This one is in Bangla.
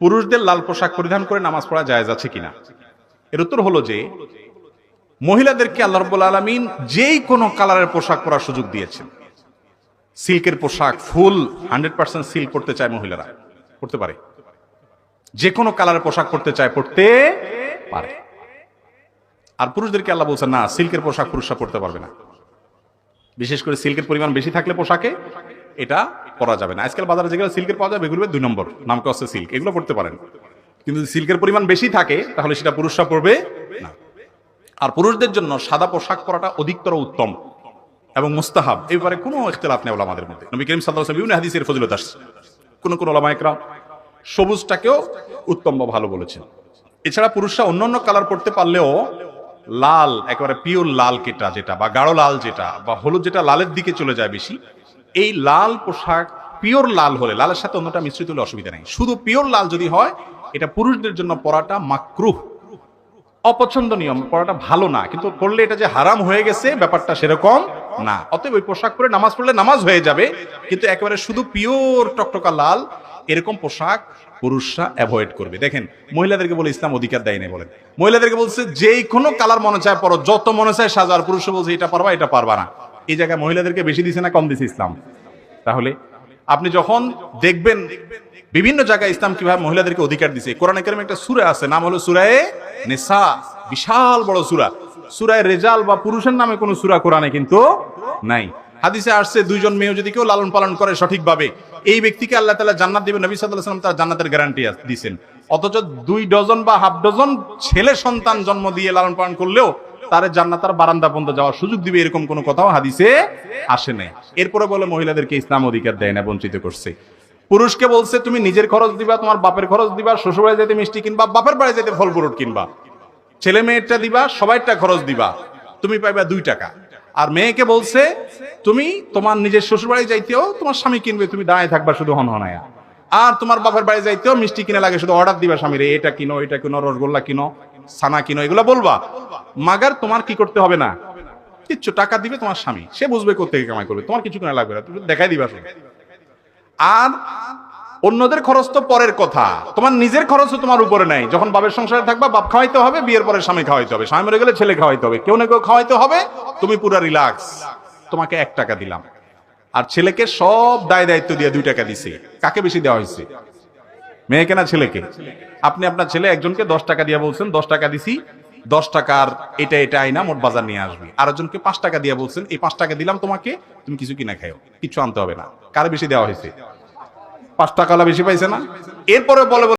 পুরুষদের লাল পোশাক পরিধান করে নামাজ পড়া জায়েজ আছে কিনা? এর উত্তর হলো যে মহিলাদেরকে আল্লাহ রাব্বুল আলামিন যেই কোনো কালারের পোশাক পরার সুযোগ দিয়েছেন। সিল্কের পোশাক, ফুল 100% সিল্ক পড়তে চায় মহিলারা, পড়তে পারে। যে কোনো কালারের পোশাক পড়তে চায়, পড়তে পারে। আর পুরুষদেরকে আল্লাহ বলছেন না, সিল্কের পোশাক পুরুষরা পড়তে পারবে না। বিশেষ করে সিল্কের পরিমাণ বেশি থাকলে পোশাকে এটা পরা যাবে না। আজকাল বাজারে যেগুলো সিল্কের পাওয়া যাবে এগুলো 2 নম্বর, নামটা হচ্ছে সিল্ক, এগুলো পড়তে পারেন। কিন্তু সিল্কের পরিমাণ বেশি থাকে তাহলে সেটা পুরুষরা পরবে না। আর পুরুষদের জন্য সাদা পোশাক পরাটা অধিকতর উত্তম এবং মুস্তাহাব, এই ব্যাপারে কোনো ইখতিলাফ নেই ওলামাদের মধ্যে। নবী করিম সাল্লাল্লাহু আলাইহি ওয়াসাল্লাম বিভিন্ন হাদিসের ফজিলত আসছে। কোন ওলামা ইকরাম সবুজটাকেও উত্তম বা ভালো বলেছেন। এছাড়া পুরুষরা অন্যান্য কালার পড়তে পারলেও লাল, একেবারে পিওর লাল কেটা যেটা, বা গাঢ় লাল যেটা, বা হলুদ যেটা লালের দিকে চলে যায় বেশি, এই লাল পোশাক পিওর লাল হলে, লালের সাথে অন্যটা মিশ্রিত হলে অসুবিধা নেই। শুধু পিওর লাল যদি হয়, এটা পুরুষদের জন্য পরাটা মাকরুহ, অপছন্দনীয়, পড়াটা ভালো না। কিন্তু পড়লে এটা যে হারাম হয়ে গেছে ব্যাপারটা সেরকম না। অতএব ওই পোশাক পরে নামাজ পড়লে নামাজ হয়ে যাবে, কিন্তু একেবারে শুধু পিওর টকটকা লাল এরকম পোশাক পুরুষরা অ্যাভয়েড করবে। দেখেন, মহিলাদেরকে বলে ইসলাম অধিকার দেয় নাই, বলেন। মহিলাদেরকে বলছে যেই কোনো কালার মনে চায় পরো, যত মনে চায় সাজো। আর পুরুষরা বলছে এটা পারবা, এটা পারবা না। এই জায়গায় মহিলাদেরকে বেশি দিছে না কম দিছে ইসলাম? তাহলে আপনি যখন দেখবেন বিভিন্ন জায়গায় ইসলাম কিভাবে মহিলাদেরকে অধিকার দিছে, কোরআনে কারিমে একটা সূরা আছে, নাম হলো সূরা নিসা, বিশাল বড় সূরা। সূরা রেজাল বা পুরুষের নামে কোনো সূরা কোরআনে কিন্তু নাই। হাদিসে আসছে 2জন মেয়ে যদি কেউ লালন পালন করে সঠিকভাবে, এই ব্যক্তিকে আল্লাহ তাআলা জান্নাত দিবেন। নবী সাল্লাল্লাহু আলাইহি ওয়াসাল্লাম তার জান্নাতের গ্যারান্টি দিয়েছেন। অথচ 2 ডজন বা হাফ ডজন ছেলে সন্তান জন্ম দিয়ে লালন পালন করলেও তার জান্নাতের বারান্দা পর্যন্ত যাওয়ার সুযোগ দিবে, এরকম কোনো কথাও হাদিসে আসে নাই। এরপরে বলে মহিলাদেরকে ইসলাম অধিকার দেয় না, বঞ্চিত করছে। পুরুষকে বলছে তুমি নিজের খরচ দিবা, তোমার বাপের খরচ দিবা, শ্বশুর বাড়ি যেতে মিষ্টি কিনবা, বাপের বাড়ি যেতে ফল ফ্রুট কিনবা, ছেলে মেয়েরটা দিবা, সবাইটা খরচ দিবা, তুমি পাইবা 2 টাকা। আর মেয়েকে বলছে তুমি তোমার নিজের শ্বশুর বাড়ি যাইতেও তোমার স্বামী কিনবে, তুমি দাঁড়ায় থাকবা শুধু হনহনায়া। আর তোমার বাপের বাড়ি যাইতেও মিষ্টি কিনে লাগে, শুধু অর্ডার দিবা স্বামীরে, এটা কিনো, এটা কিনো, রসগোল্লা কিনো, ছানা কিনো, এগুলো বলবা। মাগার তোমার কি করতে হবে না, কিচ্ছু, টাকা দিবে তোমার স্বামী, সে বুঝবে কোত্থেকে কামাই করবে, তোমার কিছু কেনা লাগবে না, তুমি দেখাই দিবা শুধু। আর অন্যদের খরচ তো পরের কথা, তোমার নিজের খরচও তোমার উপরে নাই। যখন বাপের সংসারে থাকবা, বাপ খাওয়াইতে হবে, বিয়ের পরে স্বামী খাওয়াইতে হবে, স্বামী মরে গেলে ছেলে খাওয়াইতে হবে, কেউ না কেউ খাওয়াইতে হবে, তুমি পুরো রিল্যাক্স। তোমাকে 1 টাকা দিলাম। আর ছেলেকে সব দায় দায়িত্ব দিয়ে 2 টাকা দিছে। কাকে বেশি দেওয়া হয়েছে, মেয়েকে না ছেলেকে? আপনি আপনার ছেলে একজনকে 10 টাকা দিয়ে বলছেন 10 টাকা দিছি, 10 টাকার এটা এটা আইনা মোট বাজার নিয়ে আসবে। আরেকজনকে 5 টাকা দিয়ে বলছেন এই 5 টাকা দিলাম তোমাকে, তুমি কিছু কিনা খাও, কিছু আনতে হবে না। কারে বেশি দেওয়া হয়েছে? 5 টাকা বেশি পাইছে না? এরপরে বলে